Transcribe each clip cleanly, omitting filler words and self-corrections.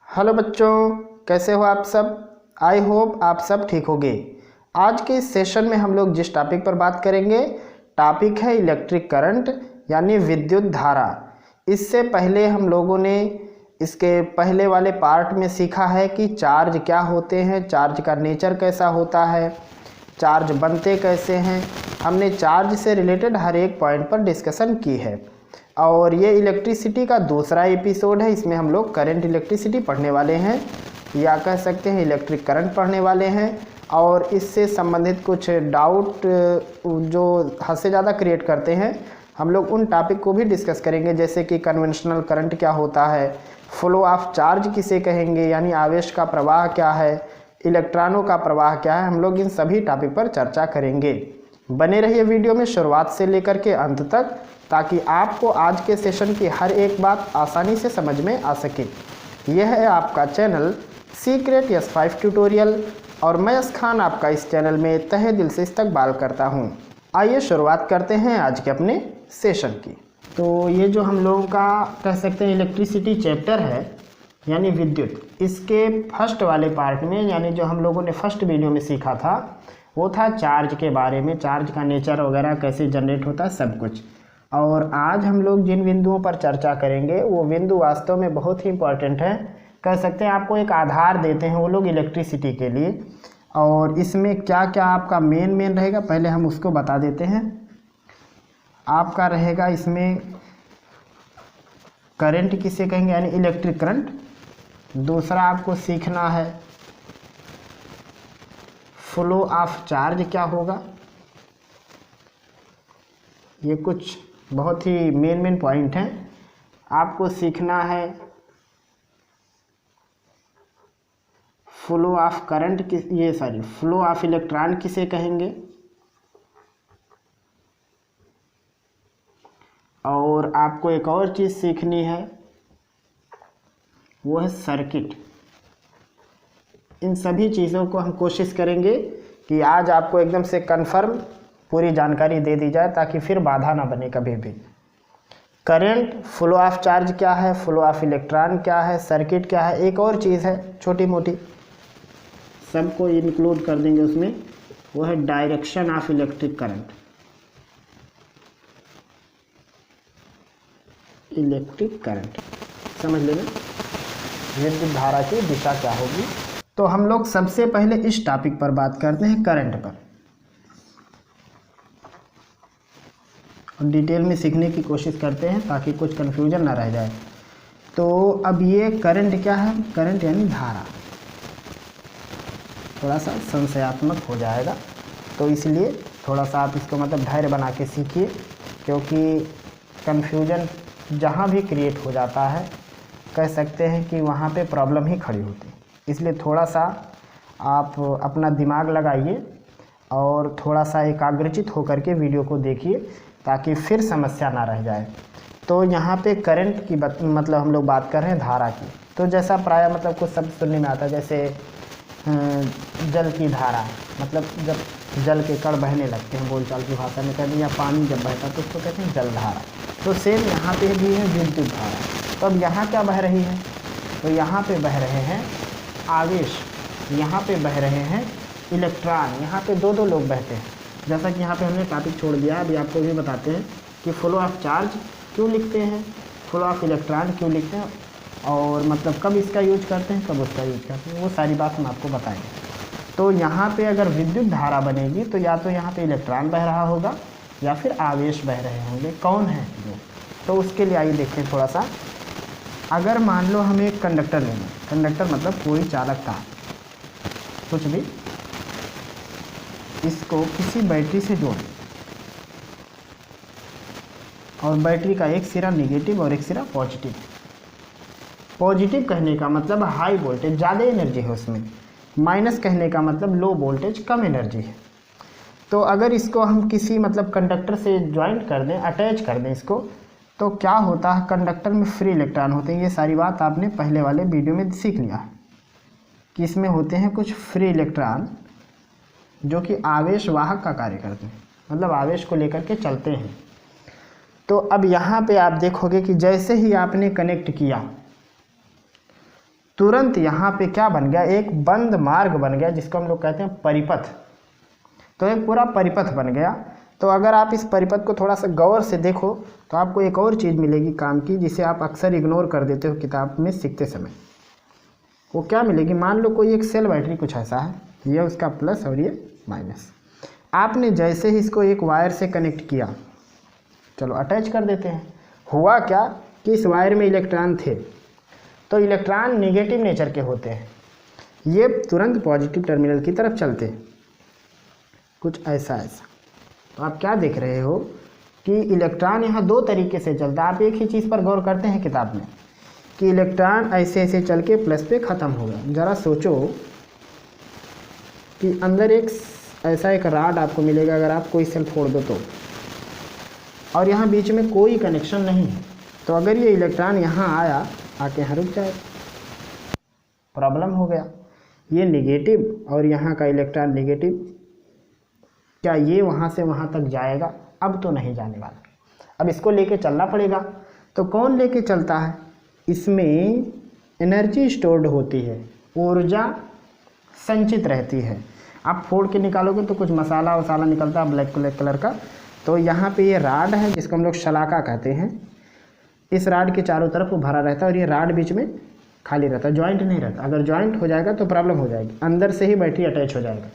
Hello बच्चों, कैसे हो आप सब। आई होप आप सब ठीक होंगे। आज के इस सेशन में हम लोग जिस टॉपिक पर बात करेंगे, टॉपिक है इलेक्ट्रिक करंट यानी विद्युत धारा। इससे पहले हम लोगों ने इसके पहले वाले पार्ट में सीखा है कि चार्ज क्या होते हैं, चार्ज का नेचर कैसा होता है, चार्ज बनते कैसे हैं। हमने चार्ज से रिलेटेड हर एक पॉइंट पर डिस्कशन की है। और ये इलेक्ट्रिसिटी का दूसरा एपिसोड है। इसमें हम लोग करंट इलेक्ट्रिसिटी पढ़ने वाले हैं, या कह सकते हैं इलेक्ट्रिक करंट पढ़ने वाले हैं। और इससे संबंधित कुछ डाउट जो हद से ज़्यादा क्रिएट करते हैं, हम लोग उन टॉपिक को भी डिस्कस करेंगे, जैसे कि कन्वेंशनल करंट क्या होता है, फ्लो ऑफ चार्ज किसे कहेंगे यानी आवेश का प्रवाह क्या है, इलेक्ट्रॉनों का प्रवाह क्या है। हम लोग इन सभी टॉपिक पर चर्चा करेंगे। बने रहिए वीडियो में शुरुआत से लेकर के अंत तक, ताकि आपको आज के सेशन की हर एक बात आसानी से समझ में आ सके। यह है आपका चैनल सीक्रेट S5 ट्यूटोरियल और मैं यश खान आपका इस चैनल में तहे दिल से इस्तकबाल करता हूं। आइए शुरुआत करते हैं आज के अपने सेशन की। तो ये जो हम लोगों का कह सकते हैं इलेक्ट्रिसिटी चैप्टर है यानी विद्युत, इसके फर्स्ट वाले पार्ट में यानी जो हम लोगों ने फर्स्ट वीडियो में सीखा था वो था चार्ज के बारे में, चार्ज का नेचर वगैरह कैसे जनरेट होता है सब कुछ। और आज हम लोग जिन बिंदुओं पर चर्चा करेंगे वो बिंदु वास्तव में बहुत ही इंपॉर्टेंट है। कह सकते हैं आपको एक आधार देते हैं वो लोग इलेक्ट्रिसिटी के लिए। और इसमें क्या क्या आपका मेन रहेगा पहले हम उसको बता देते हैं। आपका रहेगा इसमें करंट किसे कहेंगे यानी इलेक्ट्रिक करंट। दूसरा आपको सीखना है फ्लो ऑफ चार्ज क्या होगा। ये कुछ बहुत ही मेन पॉइंट हैं। आपको सीखना है flow of current flow of electron किसे कहेंगे। और आपको एक और चीज़ सीखनी है वो है सर्किट। इन सभी चीज़ों को हम कोशिश करेंगे कि आज आपको एकदम से कंफर्म पूरी जानकारी दे दी जाए, ताकि फिर बाधा ना बने कभी भी। करंट, फ्लो ऑफ चार्ज क्या है, फ्लो ऑफ इलेक्ट्रॉन क्या है, सर्किट क्या है, एक और चीज़ है छोटी मोटी, सबको इंक्लूड कर देंगे उसमें, वो है direction of electric current. Electric current समझ लेना, विद्युत धारा की दिशा क्या होगी। तो हम लोग सबसे पहले इस टॉपिक पर बात करते हैं करंट पर, और डिटेल में सीखने की कोशिश करते हैं ताकि कुछ कन्फ्यूजन ना रह जाए। तो अब ये करंट क्या है, करंट यानी धारा, थोड़ा सा संशयात्मक हो जाएगा, तो इसलिए थोड़ा सा आप इसको मतलब धैर्य बना के सीखिए, क्योंकि कन्फ्यूजन जहाँ भी क्रिएट हो जाता है कह सकते हैं कि वहाँ पे प्रॉब्लम ही खड़ी होती है। इसलिए थोड़ा सा आप अपना दिमाग लगाइए और थोड़ा सा एकाग्रचित होकर के वीडियो को देखिए, ताकि फिर समस्या ना रह जाए। तो यहाँ पे करंट की मतलब हम लोग बात कर रहे हैं धारा की। तो जैसा प्राय मतलब कुछ शब्द सुनने में आता है, जैसे जल की धारा, मतलब जब जल के कण बहने लगते हैं, बोलचाल की भाषा में कहते हैं, या पानी जब बहता है तो उसको कहते हैं जल धारा। तो सेम यहाँ पे भी है विद्युत धारा। तो अब यहाँ क्या बह रही है, तो यहाँ पे बह रहे हैं आवेश, यहाँ पे बह रहे हैं इलेक्ट्रॉन, यहाँ पे दो लोग बहते हैं। जैसा कि यहाँ पे हमने टॉपिक छोड़ दिया, अभी आपको भी बताते हैं कि फ्लो ऑफ चार्ज क्यों लिखते हैं, फ्लो ऑफ इलेक्ट्रॉन क्यों लिखते हैं, और मतलब कब इसका यूज करते हैं कब उसका यूज करते हैं, वो सारी बात हम आपको बताएंगे। तो यहाँ पे अगर विद्युत धारा बनेगी तो या तो यहाँ पे इलेक्ट्रॉन बह रहा होगा या फिर आवेश बह रहे होंगे, कौन है जो। तो उसके लिए आइए देखते हैं थोड़ा सा। अगर मान लो हमें एक कंडक्टर लेना, कंडक्टर मतलब कोई चालक तार, कुछ भी, इसको किसी बैटरी से जोड़, और बैटरी का एक सिरा नेगेटिव और एक सिरा पॉजिटिव। पॉजिटिव कहने का मतलब हाई वोल्टेज, ज़्यादा एनर्जी है उसमें, माइनस कहने का मतलब लो वोल्टेज, कम एनर्जी है। तो अगर इसको हम किसी मतलब कंडक्टर से ज्वाइंट कर दें, अटैच कर दें इसको, तो क्या होता है, कंडक्टर में फ्री इलेक्ट्रॉन होते हैं। ये सारी बात आपने पहले वाले वीडियो में सीख लिया है कि इसमें होते हैं कुछ फ्री इलेक्ट्रॉन जो कि आवेश वाहक का कार्य करते हैं, मतलब आवेश को लेकर के चलते हैं। तो अब यहाँ पे आप देखोगे कि जैसे ही आपने कनेक्ट किया तुरंत यहाँ पे क्या बन गया, एक बंद मार्ग बन गया जिसको हम लोग कहते हैं परिपथ। तो एक पूरा परिपथ बन गया। तो अगर आप इस परिपथ को थोड़ा सा गौर से देखो तो आपको एक और चीज़ मिलेगी काम की, जिसे आप अक्सर इग्नोर कर देते हो किताब में सीखते समय। वो क्या मिलेगी, मान लो कोई एक सेल बैटरी कुछ ऐसा है, ये उसका प्लस और ये माइनस। आपने जैसे ही इसको एक वायर से कनेक्ट किया, चलो अटैच कर देते हैं, हुआ क्या कि इस वायर में इलेक्ट्रॉन थे, तो इलेक्ट्रॉन नेगेटिव नेचर के होते हैं, ये तुरंत पॉजिटिव टर्मिनल की तरफ चलते हैं, कुछ ऐसा। तो आप क्या देख रहे हो कि इलेक्ट्रॉन यहाँ दो तरीके से चलता है। आप एक ही चीज़ पर गौर करते हैं किताब में कि इलेक्ट्रॉन ऐसे ऐसे चल के प्लस पे ख़त्म हो गया। ज़रा सोचो कि अंदर एक ऐसा एक राड आपको मिलेगा अगर आप कोई सेल फोड़ दो तो, और यहाँ बीच में कोई कनेक्शन नहीं है, तो अगर ये इलेक्ट्रॉन यहाँ आया, आके यहाँ रुक जाए, प्रॉब्लम हो गया। ये नेगेटिव और यहाँ का इलेक्ट्रॉन नेगेटिव, क्या ये वहाँ से वहाँ तक जाएगा? अब तो नहीं जाने वाला, अब इसको लेके चलना पड़ेगा। तो कौन लेके चलता है? इसमें एनर्जी स्टोर्ड होती है, ऊर्जा संचित रहती है। आप फोड़ के निकालोगे तो कुछ मसाला वसाला निकलता है ब्लैक कलर का। तो यहाँ पे ये राड है जिसको हम लोग शलाका कहते हैं, इस राड के चारों तरफ वो भरा रहता है और ये राड बीच में खाली रहता है, जॉइंट नहीं रहता। अगर जॉइंट हो जाएगा तो प्रॉब्लम हो जाएगी, अंदर से ही बैटरी अटैच हो जाएगा।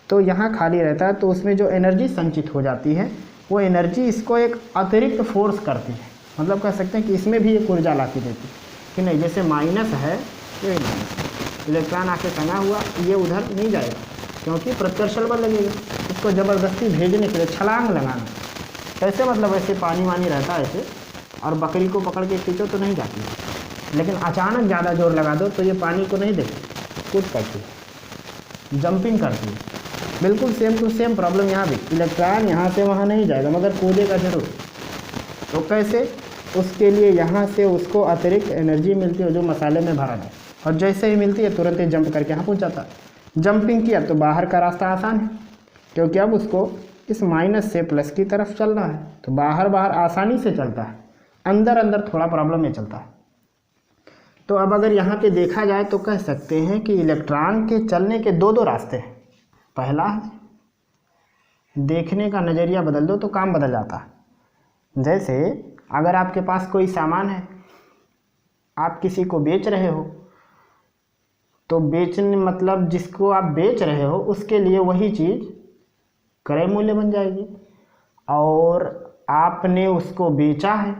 तो यहाँ खाली रहता है, तो उसमें जो एनर्जी संचित हो जाती है वो एनर्जी इसको एक अतिरिक्त फोर्स करती है। मतलब कह सकते हैं कि इसमें भी एक ऊर्जा ला के देती है कि नहीं, जैसे माइनस है ये माइनस, इलेक्ट्रॉन आके तना हुआ, ये उधर नहीं जाएगा क्योंकि प्रत्यावर्तन बल लगेगा, इसको ज़बरदस्ती भेजने के लिए छलांग लगाना। कैसे? मतलब ऐसे पानी वानी रहता है ऐसे, और बकरी को पकड़ के खींचो तो नहीं जाती है, लेकिन अचानक ज़्यादा जोर लगा दो तो ये पानी को नहीं देखती, कूद पड़ती है, जंपिंग करती है। बिल्कुल सेम टू सेम प्रॉब्लम यहाँ भी, इलेक्ट्रॉन यहाँ से वहाँ नहीं जाएगा मगर कूदेगा जरूर। तो कैसे? उसके लिए यहाँ से उसको अतिरिक्त एनर्जी मिलती है जो मसाले में भरा है, और जैसे ही मिलती है तुरंत ही जंप करके यहाँ पहुँच जाता है। जंपिंग किया तो बाहर का रास्ता आसान है, क्योंकि अब उसको इस माइनस से प्लस की तरफ चलना है, तो बाहर बाहर आसानी से चलता है, अंदर अंदर थोड़ा प्रॉब्लम में चलता है। तो अब अगर यहाँ पे देखा जाए तो कह सकते हैं कि इलेक्ट्रॉन के चलने के दो रास्ते हैं। पहला है देखने का नज़रिया बदल दो तो काम बदल जाता है। जैसे अगर आपके पास कोई सामान है, आप किसी को बेच रहे हो, तो बेचने मतलब जिसको आप बेच रहे हो उसके लिए वही चीज़ क्रय मूल्य बन जाएगी, और आपने उसको बेचा है,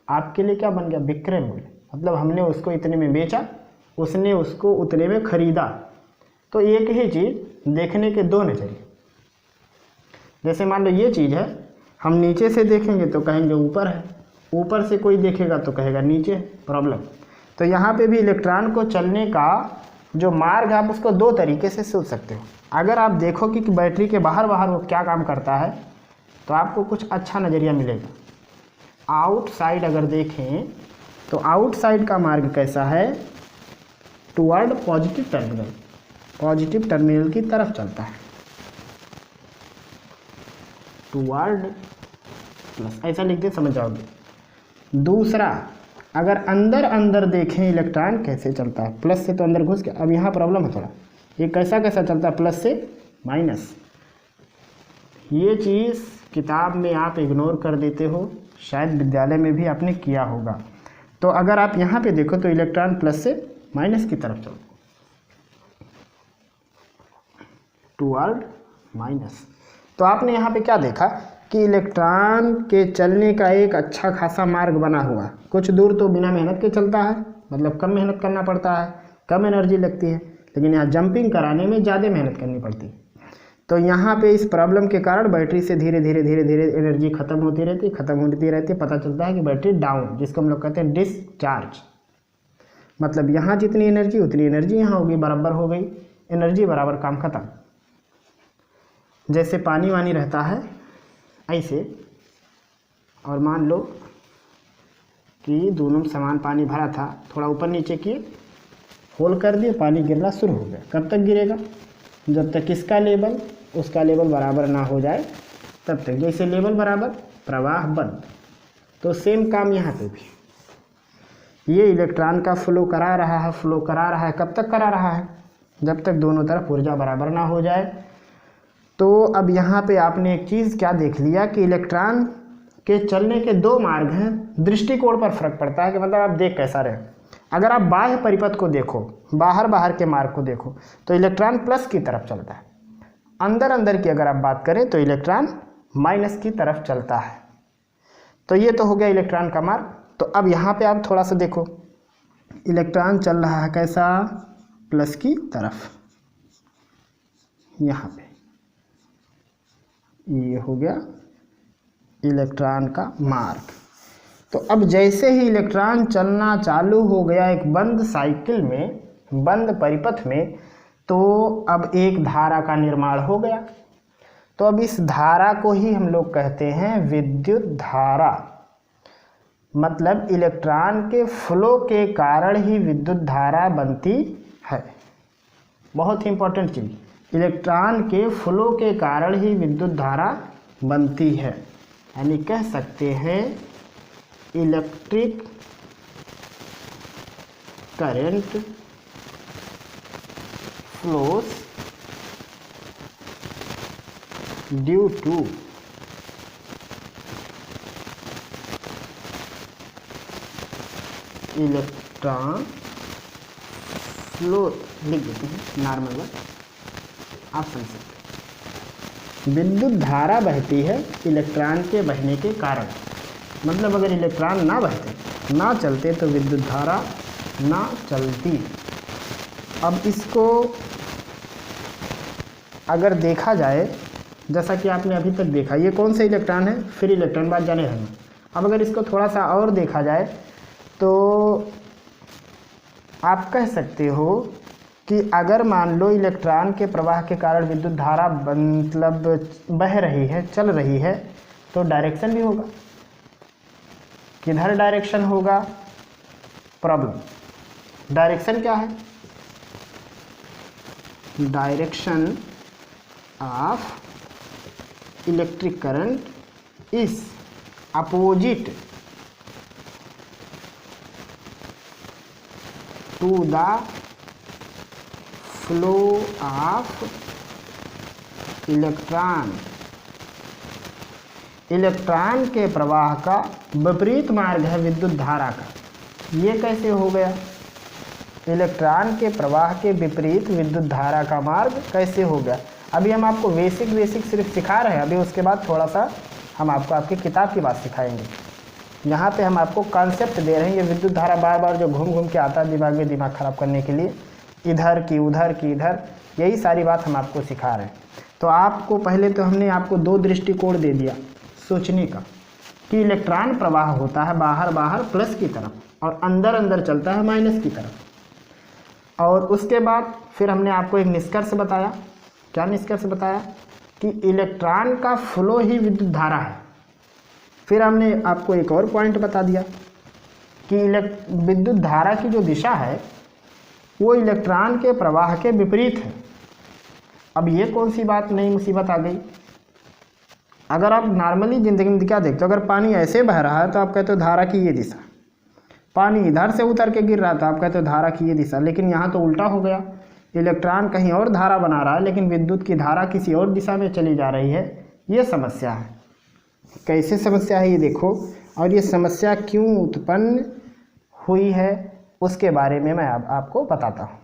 आपके लिए क्या बन गया? विक्रय मूल्य। मतलब हमने उसको इतने में बेचा, उसने उसको उतने में खरीदा। तो एक ही चीज़ देखने के दो नज़रिए। जैसे मान लो ये चीज़ है, हम नीचे से देखेंगे तो कहेंगे ऊपर है, ऊपर से कोई देखेगा तो कहेगा नीचे है, प्रॉब्लम। तो यहाँ पे भी इलेक्ट्रॉन को चलने का जो मार्ग आप उसको दो तरीके से सोच सकते हो। अगर आप देखो कि बैटरी के बाहर बाहर वो क्या काम करता है तो आपको कुछ अच्छा नज़रिया मिलेगा। आउटसाइड अगर देखें तो आउटसाइड का मार्ग कैसा है? Toward positive terminal, positive terminal की तरफ चलता है, टुवर्ड प्लस, ऐसा लिख दे समझ जाओगे। दूसरा, अगर अंदर अंदर देखें इलेक्ट्रॉन कैसे चलता है, प्लस से तो अंदर घुस के, अब यहाँ प्रॉब्लम है थोड़ा, ये कैसा कैसा चलता है? प्लस से माइनस। ये चीज़ किताब में आप इग्नोर कर देते हो, शायद विद्यालय में भी आपने किया होगा। तो अगर आप यहाँ पे देखो तो इलेक्ट्रॉन प्लस से माइनस की तरफ चलता है, टुवर्ड माइनस। तो आपने यहाँ पे क्या देखा कि इलेक्ट्रॉन के चलने का एक अच्छा खासा मार्ग बना हुआ, कुछ दूर तो बिना मेहनत के चलता है, मतलब कम मेहनत करना पड़ता है, कम एनर्जी लगती है, लेकिन यहाँ जंपिंग कराने में ज़्यादा मेहनत करनी पड़ती है। तो यहाँ पे इस प्रॉब्लम के कारण बैटरी से धीरे धीरे धीरे धीरे एनर्जी खत्म होती रहती है, पता चलता है कि बैटरी डाउन, जिसको हम लोग कहते हैं डिस्चार्ज। मतलब यहाँ जितनी एनर्जी उतनी एनर्जी यहाँ होगी, बराबर हो गई एनर्जी, बराबर काम खत्म। जैसे पानी वानी रहता है ऐसे, और मान लो कि दोनों समान पानी भरा था, थोड़ा ऊपर नीचे किए, होल कर दिए, पानी गिरना शुरू हो गया। कब तक गिरेगा? जब तक इसका लेवल उसका लेवल बराबर ना हो जाए तब तक। जैसे लेवल बराबर प्रवाह बंद। तो सेम काम यहाँ पे भी, ये इलेक्ट्रॉन का फ्लो करा रहा है, कब तक करा रहा है? जब तक दोनों तरफ ऊर्जा बराबर ना हो जाए। तो अब यहाँ पे आपने एक चीज़ क्या देख लिया कि इलेक्ट्रॉन के चलने के दो मार्ग हैं, दृष्टिकोण पर फर्क पड़ता है कि मतलब आप देख कैसा रहे। अगर आप बाह्य परिपथ को देखो, बाहर के मार्ग को देखो, तो इलेक्ट्रॉन प्लस की तरफ चलता है। अंदर की अगर आप बात करें तो इलेक्ट्रॉन माइनस की तरफ चलता है। तो ये तो हो गया इलेक्ट्रॉन का मार्ग। तो अब यहाँ पे आप थोड़ा सा देखो, इलेक्ट्रॉन चल रहा है कैसा? प्लस की तरफ। यहाँ पे ये हो गया इलेक्ट्रॉन का मार्ग। तो अब जैसे ही इलेक्ट्रॉन चलना चालू हो गया एक बंद साइकिल में, बंद परिपथ में, तो अब एक धारा का निर्माण हो गया। तो अब इस धारा को ही हम लोग कहते हैं विद्युत धारा। मतलब इलेक्ट्रॉन के फ्लो के कारण ही विद्युत धारा बनती है। बहुत ही इंपॉर्टेंट चीज़, इलेक्ट्रॉन के फ्लो के कारण ही विद्युत धारा बनती है। यानी कह सकते हैं electric current flows due two electron flow, लिख देते हैं नॉर्मल वर्ड, आप समझ सकते हैं। विद्युत धारा बहती है इलेक्ट्रॉन के बहने के कारण। मतलब अगर इलेक्ट्रॉन ना बहते, ना चलते, तो विद्युत धारा ना चलती। अब इसको अगर देखा जाए, जैसा कि आपने अभी तक देखा, ये कौन सा इलेक्ट्रॉन है? फ्री इलेक्ट्रॉन, बात जाने रहना। अब अगर इसको थोड़ा सा और देखा जाए तो आप कह सकते हो कि अगर मान लो इलेक्ट्रॉन के प्रवाह के कारण विद्युत धारा मतलब बह रही है, चल रही है, तो डायरेक्शन भी होगा। किधर डायरेक्शन होगा? प्रॉब्लम। डायरेक्शन क्या है? Direction of electric current is opposite to the flow of electron. Electron के प्रवाह का विपरीत मार्ग है विद्युत धारा का। ये कैसे हो गया? इलेक्ट्रॉन के प्रवाह के विपरीत विद्युत धारा का मार्ग कैसे हो गया? अभी हम आपको बेसिक सिर्फ सिखा रहे हैं। अभी उसके बाद थोड़ा सा हम आपको आपकी किताब की बात सिखाएंगे। यहाँ पे हम आपको कॉन्सेप्ट दे रहे हैं। ये विद्युत धारा बार बार जो घूम के आता है दिमाग में, दिमाग ख़राब करने के लिए, इधर की उधर की इधर, यही सारी बात हम आपको सिखा रहे हैं। तो आपको पहले तो हमने आपको दो दृष्टिकोण दे दिया सोचने का कि इलेक्ट्रॉन प्रवाह होता है बाहर प्लस की तरफ और अंदर चलता है माइनस की तरफ। और उसके बाद फिर हमने आपको एक निष्कर्ष बताया। क्या निष्कर्ष बताया? कि इलेक्ट्रॉन का फ्लो ही विद्युत धारा है। फिर हमने आपको एक और पॉइंट बता दिया कि विद्युत धारा की जो दिशा है वो इलेक्ट्रॉन के प्रवाह के विपरीत है। अब ये कौन सी बात, नई मुसीबत आ गई। अगर आप नॉर्मली ज़िंदगी में क्या देखते हो, अगर पानी ऐसे बह रहा है तो आप कहते हो धारा की ये दिशा, पानी इधर से उतर के गिर रहा था, आप कहते हो धारा की ये दिशा। लेकिन यहाँ तो उल्टा हो गया, इलेक्ट्रॉन कहीं और धारा बना रहा है लेकिन विद्युत की धारा किसी और दिशा में चली जा रही है। ये समस्या है। कैसे समस्या है ये देखो, और ये समस्या क्यों उत्पन्न हुई है उसके बारे में मैं आपको बताता हूँ।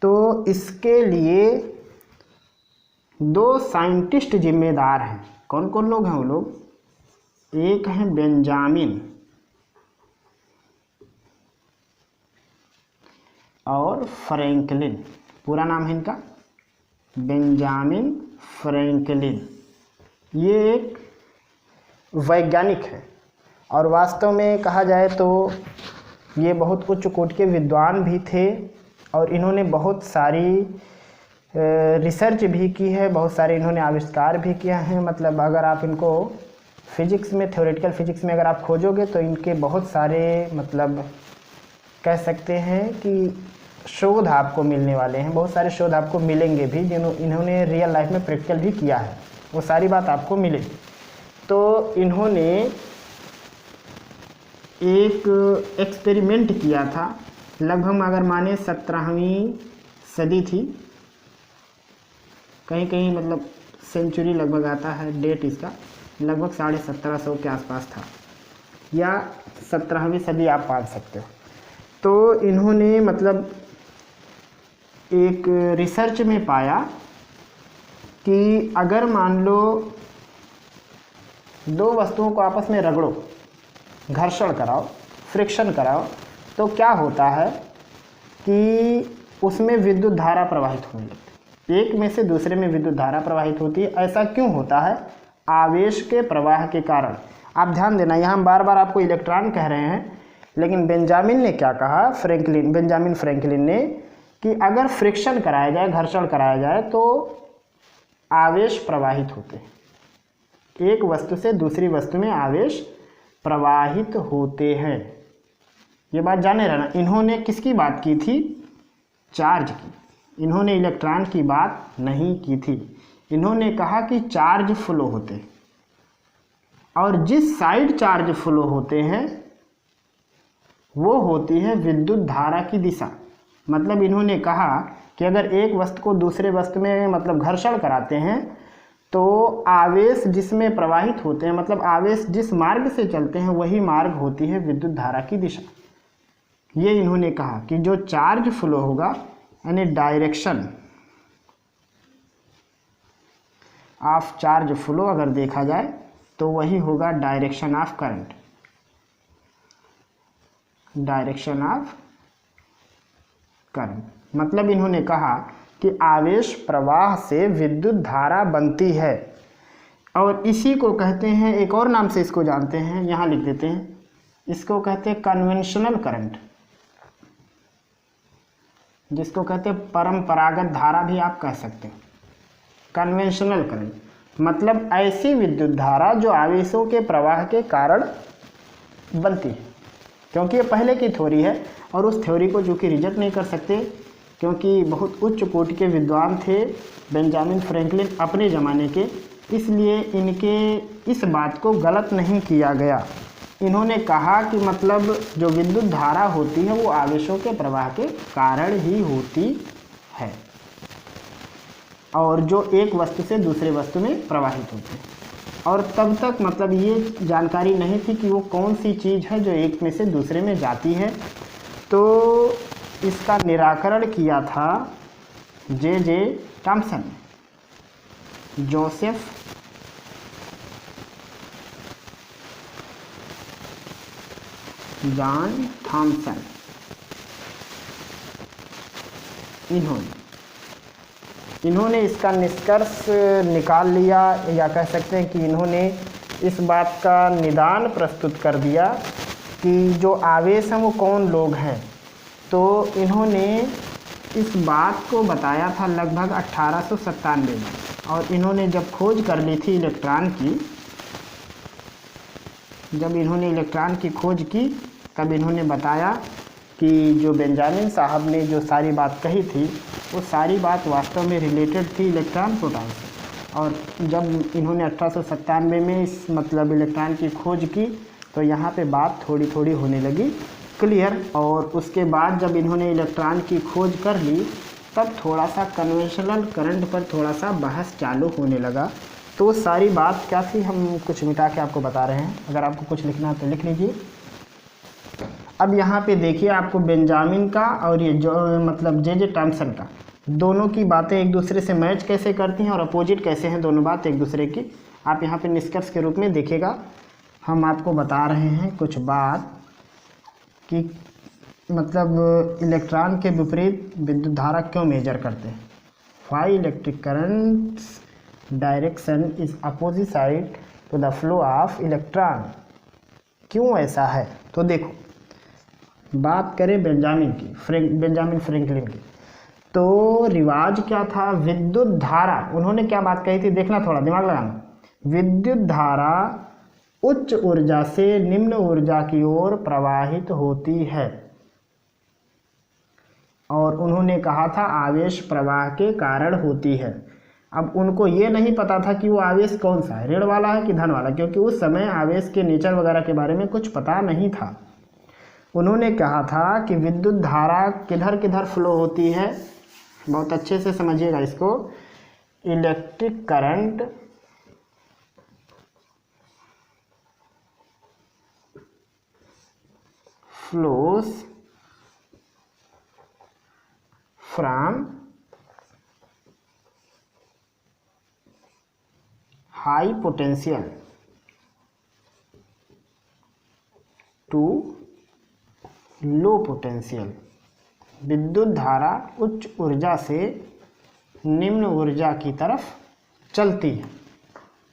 तो इसके लिए दो साइंटिस्ट जिम्मेदार हैं। कौन कौन लोग हैं वो लोग? एक हैं बेंजामिन और फ्रैंकलिन। पूरा नाम है इनका बेंजामिन फ्रैंकलिन। ये एक वैज्ञानिक है और वास्तव में कहा जाए तो ये बहुत उच्च कोटि के विद्वान भी थे और इन्होंने बहुत सारी रिसर्च भी की है, बहुत सारे इन्होंने आविष्कार भी किया है। मतलब अगर आप इनको फिजिक्स में, थ्योरेटिकल फिजिक्स में अगर आप खोजोगे तो इनके बहुत सारे मतलब कह सकते हैं कि शोध आपको मिलने वाले हैं। बहुत सारे शोध आपको मिलेंगे भी इन्होंने रियल लाइफ में प्रैक्टिकल भी किया है, वो सारी बात आपको मिलेगी। तो इन्होंने एक एक्सपेरिमेंट किया था, लगभग अगर माने 17वीं सदी थी, कहीं कहीं मतलब सेंचुरी लगभग आता है डेट इसका, लगभग 1750 के आसपास था, या 17वीं सदी आप मान सकते हो। तो इन्होंने मतलब एक रिसर्च में पाया कि अगर मान लो दो वस्तुओं को आपस में रगड़ो, घर्षण कराओ, फ्रिक्शन कराओ, तो क्या होता है कि उसमें विद्युत धारा प्रवाहित होने लगती है, एक में से दूसरे में विद्युत धारा प्रवाहित होती है। ऐसा क्यों होता है? आवेश के प्रवाह के कारण। आप ध्यान देना, यहाँ हम बार बार आपको इलेक्ट्रॉन कह रहे हैं, लेकिन बेंजामिन ने क्या कहा, बेंजामिन फ्रैंकलिन ने, कि अगर फ्रिक्शन कराया जाए, घर्षण कराया जाए, तो आवेश प्रवाहित होते हैं, एक वस्तु से दूसरी वस्तु में आवेश प्रवाहित होते हैं। ये बात जाने रहना। इन्होंने किसकी बात की थी? चार्ज की। इन्होंने इलेक्ट्रॉन की बात नहीं की थी। इन्होंने कहा कि चार्ज फ्लो होते हैं, और जिस साइड चार्ज फ्लो होते हैं वो होती है विद्युत धारा की दिशा। मतलब इन्होंने कहा कि अगर एक वस्तु को दूसरे वस्तु में मतलब घर्षण कराते हैं, तो आवेश जिसमें प्रवाहित होते हैं, मतलब आवेश जिस मार्ग से चलते हैं वही मार्ग होती है विद्युत धारा की दिशा। ये इन्होंने कहा कि जो चार्ज फ्लो होगा, यानी डायरेक्शन ऑफ चार्ज फ्लो अगर देखा जाए तो वही होगा direction of current, direction of current. मतलब इन्होंने कहा कि आवेश प्रवाह से विद्युत धारा बनती है, और इसी को कहते हैं, एक और नाम से इसको जानते हैं, यहाँ लिख देते हैं, इसको कहते हैं कन्वेंशनल करंट, जिसको कहते हैं परंपरागत धारा भी आप कह सकते हैं। कन्वेंशनल करंट मतलब ऐसी विद्युत धारा जो आवेशों के प्रवाह के कारण बनती है। क्योंकि ये पहले की थ्योरी है, और उस थ्योरी को जो कि रिजेक्ट नहीं कर सकते, क्योंकि बहुत उच्च कोटि के विद्वान थे बेंजामिन फ्रैंकलिन अपने ज़माने के, इसलिए इनके इस बात को गलत नहीं किया गया। इन्होंने कहा कि मतलब जो विद्युत धारा होती है वो आवेशों के प्रवाह के कारण ही होती है, और जो एक वस्तु से दूसरे वस्तु में प्रवाहित होती है। और तब तक मतलब ये जानकारी नहीं थी कि वो कौन सी चीज़ है जो एक में से दूसरे में जाती है। तो इसका निराकरण किया था J Thomson, Joseph John Thomson. इन्होंने इसका निष्कर्ष निकाल लिया, या कह सकते हैं कि इन्होंने इस बात का निदान प्रस्तुत कर दिया कि जो आवेश हैं वो कौन लोग हैं। तो इन्होंने इस बात को बताया था लगभग 1897 में, और इन्होंने जब खोज कर ली थी इलेक्ट्रॉन की, जब इन्होंने इलेक्ट्रॉन की खोज की, तब इन्होंने बताया कि जो बेंजामिन साहब ने जो सारी बात कही थी वो सारी बात वास्तव में रिलेटेड थी इलेक्ट्रॉन प्रोटॉन से। और जब इन्होंने 1897 में इस मतलब इलेक्ट्रॉन की खोज की, तो यहाँ पे बात थोड़ी थोड़ी होने लगी क्लियर। और उसके बाद जब इन्होंने इलेक्ट्रॉन की खोज कर ली, तब थोड़ा सा कन्वेंशनल करंट पर थोड़ा सा बहस चालू होने लगा। तो सारी बात क्या थी हम कुछ मिटा के आपको बता रहे हैं, अगर आपको कुछ लिखना है तो लिख लीजिए। अब यहाँ पे देखिए, आपको बेंजामिन का और ये जो मतलब जे थॉम्सन का, दोनों की बातें एक दूसरे से मैच कैसे करती हैं और अपोजिट कैसे हैं दोनों बात एक दूसरे की, आप यहाँ पे निष्कर्ष के रूप में देखिएगा। हम आपको बता रहे हैं कुछ बात कि मतलब इलेक्ट्रॉन के विपरीत विद्युत धारा क्यों मेजर करते हैं। Why electric current's direction is opposite side to the flow of electron, क्यों ऐसा है। तो देखो, बात करें बेंजामिन फ्रैंकलिन की, तो रिवाज क्या था, विद्युत धारा, उन्होंने क्या बात कही थी, देखना थोड़ा दिमाग लगाना। विद्युत धारा उच्च ऊर्जा से निम्न ऊर्जा की ओर प्रवाहित होती है, और उन्होंने कहा था आवेश प्रवाह के कारण होती है। अब उनको ये नहीं पता था कि वो आवेश कौन सा है, ऋण वाला है कि धन वाला, क्योंकि उस समय आवेश के नेचर वगैरह के बारे में कुछ पता नहीं था। उन्होंने कहा था कि विद्युत धारा किधर किधर फ्लो होती है, बहुत अच्छे से समझिएगा इसको। Electric current flows from high potential to low potential. विद्युत धारा उच्च ऊर्जा से निम्न ऊर्जा की तरफ चलती है।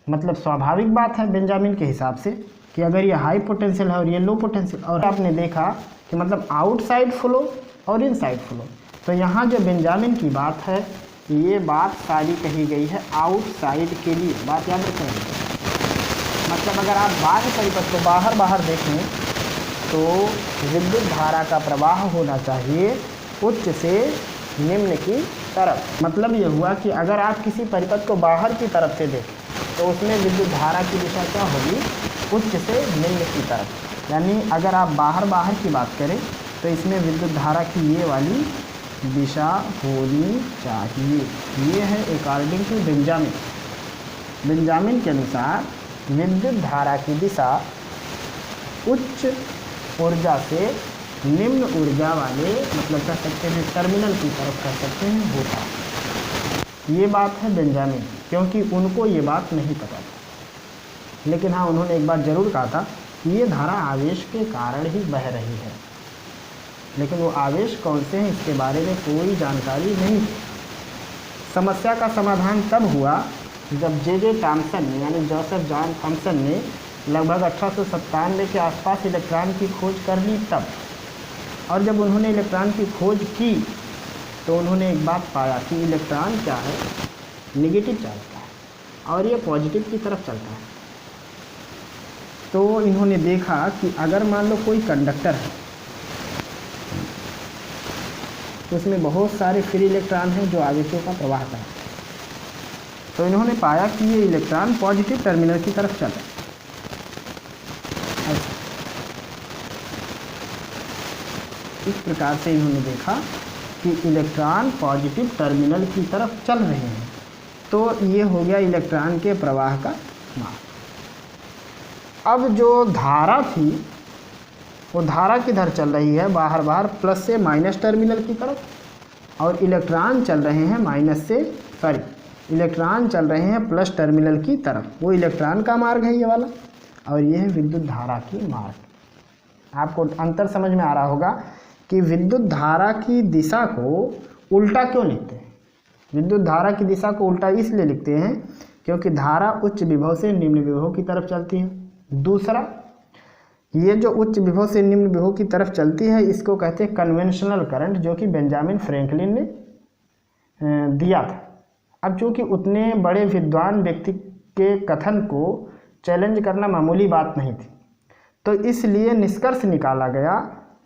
मतलब स्वाभाविक बात है बेंजामिन के हिसाब से कि अगर ये हाई पोटेंशियल है और ये लो पोटेंशियल, और आपने देखा कि मतलब आउटसाइड फ्लो और इनसाइड फ्लो। तो यहाँ जो बेंजामिन की बात है, ये बात सारी कही गई है आउटसाइड के लिए, बात याद रखेंगे। मतलब अगर आप बाह्य परिपथ को बाहर देखें तो विद्युत धारा का प्रवाह होना चाहिए उच्च से निम्न की तरफ। मतलब ये हुआ कि अगर आप किसी परिपथ को बाहर की तरफ से देखें तो उसमें विद्युत धारा की दिशा क्या होगी, उच्च से निम्न की तरफ। यानी अगर आप बाहर की बात करें तो इसमें विद्युत धारा की ये वाली दिशा होनी चाहिए। ये है अकॉर्डिंग टू बेंजामिन। बेंजामिन के अनुसार विद्युत धारा की दिशा उच्च ऊर्जा से निम्न ऊर्जा वाले, मतलब कह सकते हैं टर्मिनल की तरफ कह सकते हैं, होता। ये बात है बेंजामिन, क्योंकि उनको ये बात नहीं पता था। लेकिन हाँ, उन्होंने एक बात ज़रूर कहा था कि ये धारा आवेश के कारण ही बह रही है, लेकिन वो आवेश कौन से हैं इसके बारे में कोई जानकारी नहीं थी। समस्या का समाधान तब हुआ जब जे थॉम्सन ने, यानी जोसेफ जॉन थॉम्सन ने लगभग 1897 के आसपास इलेक्ट्रॉन की खोज कर ली तब। और जब उन्होंने इलेक्ट्रॉन की खोज की तो उन्होंने एक बात पाया कि इलेक्ट्रॉन क्या है, निगेटिव चार्ज का है और ये पॉजिटिव की तरफ चलता है। तो इन्होंने देखा कि अगर मान लो कोई कंडक्टर है तो उसमें बहुत सारे फ्री इलेक्ट्रॉन हैं जो आवेशों का प्रवाह करें। तो इन्होंने पाया कि ये इलेक्ट्रॉन पॉजिटिव टर्मिनल की तरफ चल रहे हैं। इस प्रकार से इन्होंने देखा कि इलेक्ट्रॉन पॉजिटिव टर्मिनल की तरफ चल रहे हैं। तो ये हो गया इलेक्ट्रॉन के प्रवाह का माप। अब जो धारा थी वो धारा किधर चल रही है, बाहर प्लस से माइनस टर्मिनल की तरफ, और इलेक्ट्रॉन चल रहे हैं इलेक्ट्रॉन चल रहे हैं प्लस टर्मिनल की तरफ। वो इलेक्ट्रॉन का मार्ग है ये वाला, और ये है विद्युत धारा की मार्ग। आपको अंतर समझ में आ रहा होगा कि विद्युत धारा की दिशा को उल्टा क्यों लिखते हैं। विद्युत धारा की दिशा को उल्टा इसलिए लिखते हैं क्योंकि धारा उच्च विभव से निम्न विभव की तरफ चलती है। दूसरा, ये जो उच्च विभव से निम्न विभव की तरफ चलती है इसको कहते हैं कन्वेंशनल करंट, जो कि बेंजामिन फ्रैंकलिन ने दिया था। अब चूँकि उतने बड़े विद्वान व्यक्ति के कथन को चैलेंज करना मामूली बात नहीं थी, तो इसलिए निष्कर्ष निकाला गया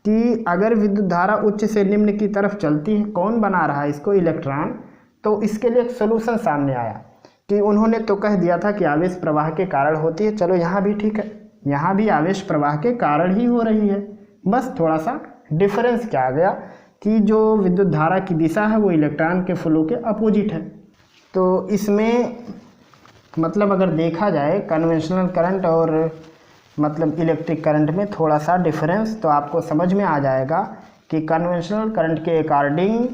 कि अगर विद्युत धारा उच्च से निम्न की तरफ चलती है, कौन बना रहा है इसको, इलेक्ट्रॉन। तो इसके लिए एक सोल्यूशन सामने आया कि उन्होंने तो कह दिया था कि आवेश प्रवाह के कारण होती है। चलो यहाँ भी ठीक है, यहाँ भी आवेश प्रवाह के कारण ही हो रही है। बस थोड़ा सा डिफरेंस क्या आ गया कि जो विद्युत धारा की दिशा है वो इलेक्ट्रॉन के फ्लो के अपोजिट है। तो इसमें मतलब अगर देखा जाए कन्वेंशनल करंट और मतलब इलेक्ट्रिक करंट में थोड़ा सा डिफरेंस तो आपको समझ में आ जाएगा कि कन्वेंशनल करंट के अकॉर्डिंग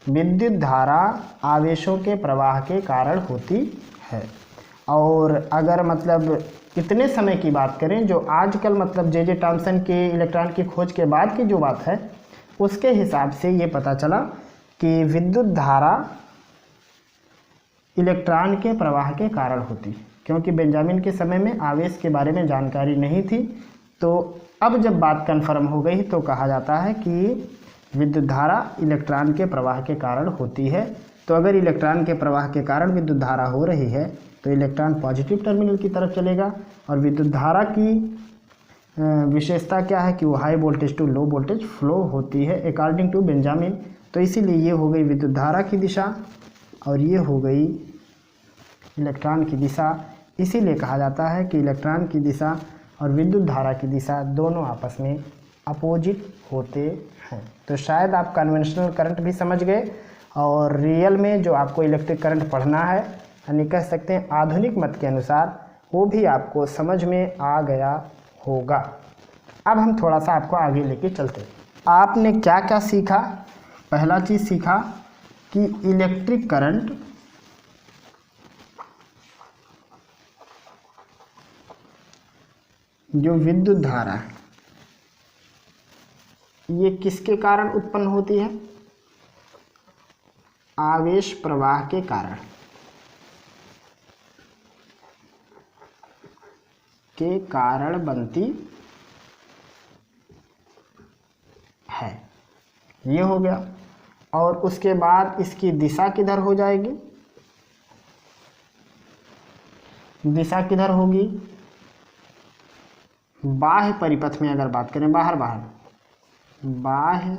विद्युत धारा आवेशों के प्रवाह के कारण होती है। और अगर मतलब इतने समय की बात करें जो आजकल मतलब जे थॉम्सन के इलेक्ट्रॉन की खोज के बाद की जो बात है, उसके हिसाब से ये पता चला कि विद्युत धारा इलेक्ट्रॉन के प्रवाह के कारण होती, क्योंकि बेंजामिन के समय में आवेश के बारे में जानकारी नहीं थी। तो अब जब बात कन्फर्म हो गई तो कहा जाता है कि विद्युत धारा इलेक्ट्रॉन के प्रवाह के कारण होती है। तो अगर इलेक्ट्रॉन के प्रवाह के कारण विद्युत धारा हो रही है तो इलेक्ट्रॉन पॉजिटिव टर्मिनल की तरफ चलेगा। और विद्युत धारा की विशेषता क्या है कि वो high voltage to low voltage flow होती है अकॉर्डिंग टू बेंजामिन। तो इसीलिए ये हो गई विद्युत धारा की दिशा और ये हो गई इलेक्ट्रॉन की दिशा। इसीलिए कहा जाता है कि इलेक्ट्रॉन की दिशा और विद्युत धारा की दिशा दोनों आपस में अपोजिट होते हैं। तो शायद आप कन्वेंशनल करंट भी समझ गए और रियल में जो आपको इलेक्ट्रिक करंट पढ़ना है, यानी कह सकते हैं आधुनिक मत के अनुसार, वो भी आपको समझ में आ गया होगा। अब हम थोड़ा सा आपको आगे लेके चलते हैं। आपने क्या क्या सीखा? पहला चीज़ सीखा कि इलेक्ट्रिक करंट जो विद्युत धारा है ये किसके कारण उत्पन्न होती है? आवेश प्रवाह के कारण बनती है। ये हो गया। और उसके बाद इसकी दिशा किधर हो जाएगी? दिशा किधर होगी? बाह्य परिपथ में अगर बात करें, बाह्य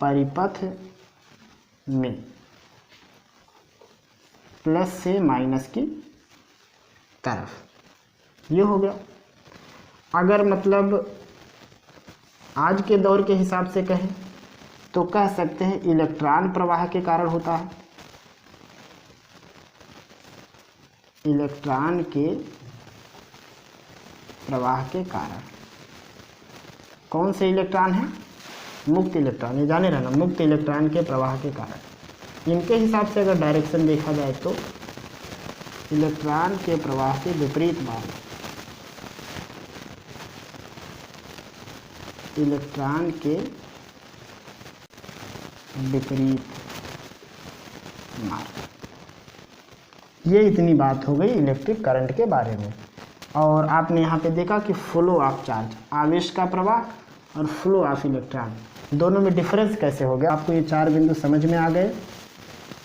परिपथ में प्लस से माइनस की तरफ। ये हो गया। अगर मतलब आज के दौर के हिसाब से कहें तो कह सकते हैं इलेक्ट्रॉन प्रवाह के कारण होता है। इलेक्ट्रॉन के प्रवाह के कारण। कौन से इलेक्ट्रॉन है? मुक्त इलेक्ट्रॉन। ये जाने रहना, मुक्त इलेक्ट्रॉन के प्रवाह के कारण। इनके हिसाब से अगर डायरेक्शन देखा जाए तो इलेक्ट्रॉन के प्रवाह के विपरीत मार्ग, इलेक्ट्रॉन के विपरीत मार्ग। ये इतनी बात हो गई इलेक्ट्रिक करंट के बारे में। और आपने यहाँ पे देखा कि फ्लो ऑफ चार्ज, आवेश का प्रवाह और फ्लो ऑफ इलेक्ट्रॉन, दोनों में डिफरेंस कैसे हो गया। आपको ये 4 बिंदु समझ में आ गए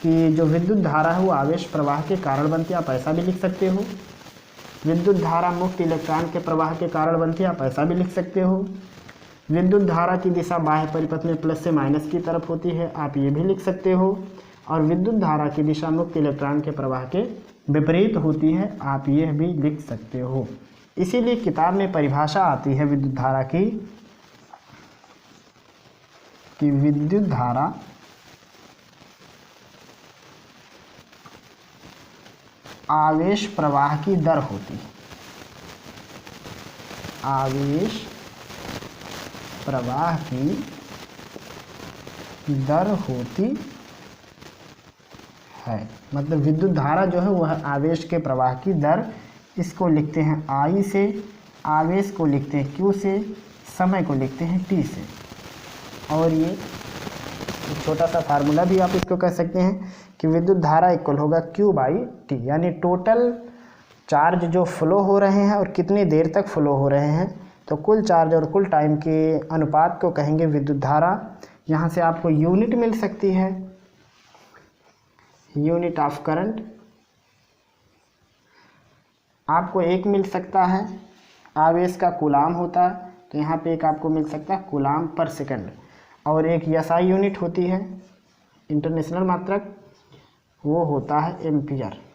कि जो विद्युत धारा है वो आवेश प्रवाह के कारण बनती है, आप ऐसा भी लिख सकते हो। विद्युत धारा मुक्त इलेक्ट्रॉन के प्रवाह के कारण बनती है, आप ऐसा भी लिख सकते हो। विद्युत धारा की दिशा बाह्य परिपथ में प्लस से माइनस की तरफ होती है, आप ये भी लिख सकते हो। और विद्युत धारा की दिशा मुक्त इलेक्ट्रॉन के प्रवाह के विपरीत होती है, आप यह भी लिख सकते हो। इसीलिए किताब में परिभाषा आती है विद्युत धारा की कि विद्युत धारा आवेश प्रवाह की दर होती है। आवेश प्रवाह की दर होती है। मतलब विद्युत धारा जो है वह आवेश के प्रवाह की दर, इसको लिखते हैं I से, आवेश को लिखते हैं Q से, समय को लिखते हैं T से। और ये एक छोटा सा फार्मूला भी आप इसको कह सकते हैं कि विद्युत धारा इक्वल होगा Q/T, यानी टोटल चार्ज जो फ्लो हो रहे हैं और कितनी देर तक फ्लो हो रहे हैं, तो कुल चार्ज और कुल टाइम के अनुपात को कहेंगे विद्युत धारा। यहाँ से आपको यूनिट मिल सकती है, यूनिट ऑफ करंट आपको एक मिल सकता है। आवेश का कूलाम होता है तो यहाँ पे एक आपको मिल सकता है कूलाम पर सेकंड। और एक SI यूनिट होती है इंटरनेशनल मात्रक, वो होता है एम्पियर।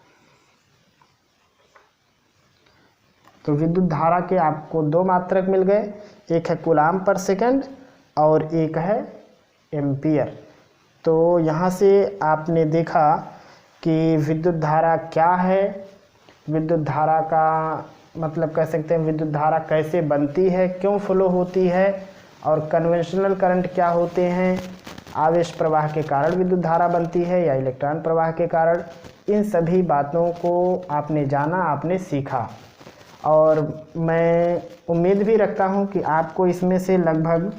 तो विद्युत धारा के आपको 2 मात्रक मिल गए, एक है कूलाम पर सेकंड और एक है एम्पियर। तो यहाँ से आपने देखा कि विद्युत धारा क्या है, विद्युत धारा का मतलब कह सकते हैं विद्युत धारा कैसे बनती है, क्यों फ्लो होती है, और कन्वेंशनल करंट क्या होते हैं, आवेश प्रवाह के कारण विद्युत धारा बनती है या इलेक्ट्रॉन प्रवाह के कारण। इन सभी बातों को आपने जाना, आपने सीखा। और मैं उम्मीद भी रखता हूँ कि आपको इसमें से लगभग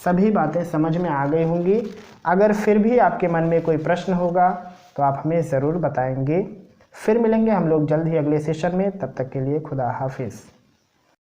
सभी बातें समझ में आ गई होंगी। अगर फिर भी आपके मन में कोई प्रश्न होगा तो आप हमें ज़रूर बताएंगे। फिर मिलेंगे हम लोग जल्द ही अगले सेशन में, तब तक के लिए खुदा हाफिज़।